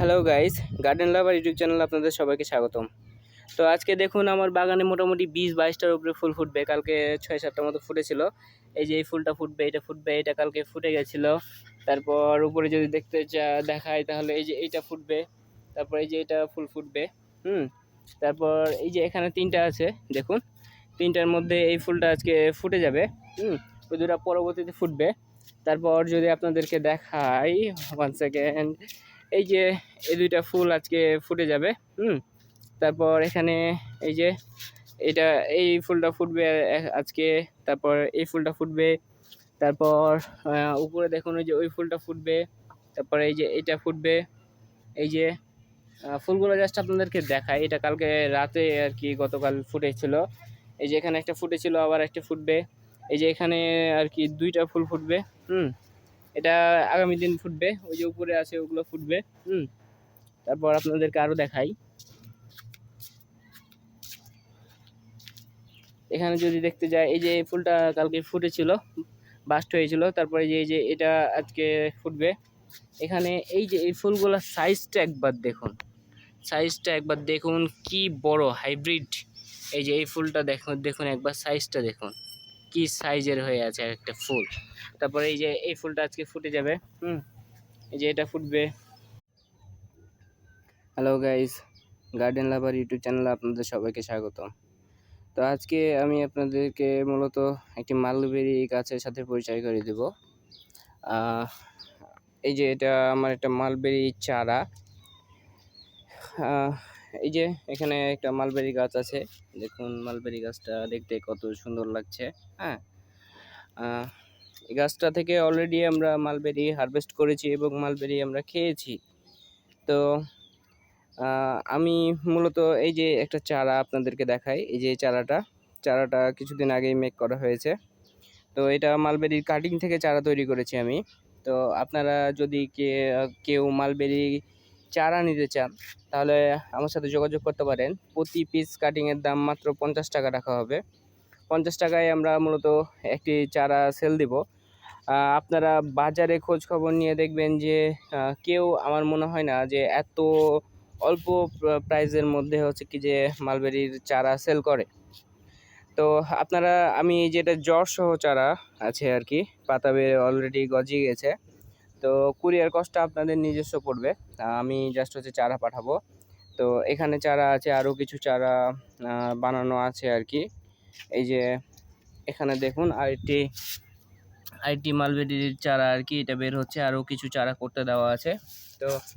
Hello guys, garden লাভার YouTube চ্যানেলে আপনাদের সবাইকে স্বাগতম। তো আজকে দেখুন আমার বাগানে মোটামুটি 20-22টার উপরে ফুল ফুটবে। কালকে 6-7টার মতো ফুটেছিল। এই যে এই ফুলটা ফুটবে, এটা ফুটবে, এটা কালকে ফুটে গেছিল। তারপর উপরে যদি দেখাই তাহলে এই যে এইটা ফুটবে। তারপর এই যে এটা ফুল ফুটবে। হুম। তারপর এই যে এখানে 3টা আছে দেখুন। 3টার মধ্যে এই ফুলটা আজকে ফুটে যাবে। ওই দুটা পরবর্তীতে ফুটবে। তারপর যদি আপনাদেরকে দেখাই 1 সেকেন্ড, এই যে এই দুইটা ফুল আজকে ফুটে যাবে। তারপর এখানে এই যে এটা এই ফুলটা ফুটবে আজকে। তারপর এই ফুলটা ফুটবে। তারপর উপরে দেখুন ওই যে ওই ফুলটা ফুটবে। তারপর এই যে এইটা ফুটবে। এই যে ফুলগুলো জাস্ট আপনাদেরকে দেখাই, এটা কালকে রাতে আর কি গতকাল ফুটেছিল। এই যে এখানে একটা ফুটেছিল, আবার একটা ফুটবে। এই যে এখানে আর কি 2টা ফুল ফুটবে। এটা আগামী দিন ফুটবে। ওই যে উপরে আছে ওগুলো ফুটবে। তারপর আপনাদেরকে আরো দেখাই, এখানে যদি দেখতে যাই এই যে এই ফুলটা কালকে ফুটেছিল, বাস্ট হয়েছিল। তারপরে এই যে এটা আজকে ফুটবে। এখানে এই যে এই ফুলগুলোর সাইজটা একবার দেখুন কি বড় হাইব্রিড। এই যে এই ফুলটা দেখুন দেখুন একবার সাইজটা দেখুন কি সাইজের হয়ে আছে একটা ফুল। তারপরে এই যে এই ফুলটা আজকে ফুটে যাবে। এই যে এটা ফুটবে। হ্যালো গাইস, গার্ডেন লাভার ইউটিউব চ্যানেলে আপনাদের সবাইকে স্বাগতম। তো আজকে আমি আপনাদেরকে মূলত একটি মালবেরি গাছের সাথে পরিচয় করে দেব। এই যে এটা আমার একটা মালবেরি চারা। এই যে এখানে একটা মালবেরি গাছ আছে, দেখুন মালবেরি গাছটা দেখতে কত সুন্দর লাগছে। হ্যাঁ, এই গাছটা থেকে অলরেডি আমরা মালবেরি হারভেস্ট করেছি এবং মালবেরি আমরা খেয়েছি। তো আমি মূলত এই যে একটা চারা আপনাদেরকে দেখাই, এই যে চারাটা কিছুদিন আগেই মেক করা হয়েছে। তো এটা মালবেরির কাটিং থেকে চারা তৈরি করেছি আমি। তো আপনারা যদি কেউ মালবেরি চারা নিতে চান তাহলে আমার সাথে যোগাযোগ করতে পারেন। প্রতি পিস কাটিংয়ের দাম মাত্র 50 টাকা রাখা হবে। 50 টাকায় আমরা মূলত একটি চারা সেল দিব। আপনারা বাজারে খোঁজ খবর নিয়ে দেখবেন যে কেউ, আমার মনে হয় না যে এত অল্প প্রাইসের মধ্যে হচ্ছে কি যে মালবেরির চারা সেল করে। তো আপনারা, আমি যেটা জ্বর সহ চারা আছে আর কি, পাতা বেয়ে অলরেডি গজিয়ে গেছে। তো কুরিয়ার কস্টটা আপনাদের নিজস্ব পড়বে। আমি জাস্ট হচ্ছে চারা পাঠাবো। তো এখানে চারা আছে, আরও কিছু চারা বানানো আছে আর কি। এই যে এখানে দেখুন আরেকটি মালবেরির চারা আর কি, এটা বের হচ্ছে, আরও কিছু চারা করতে দেওয়া আছে। তো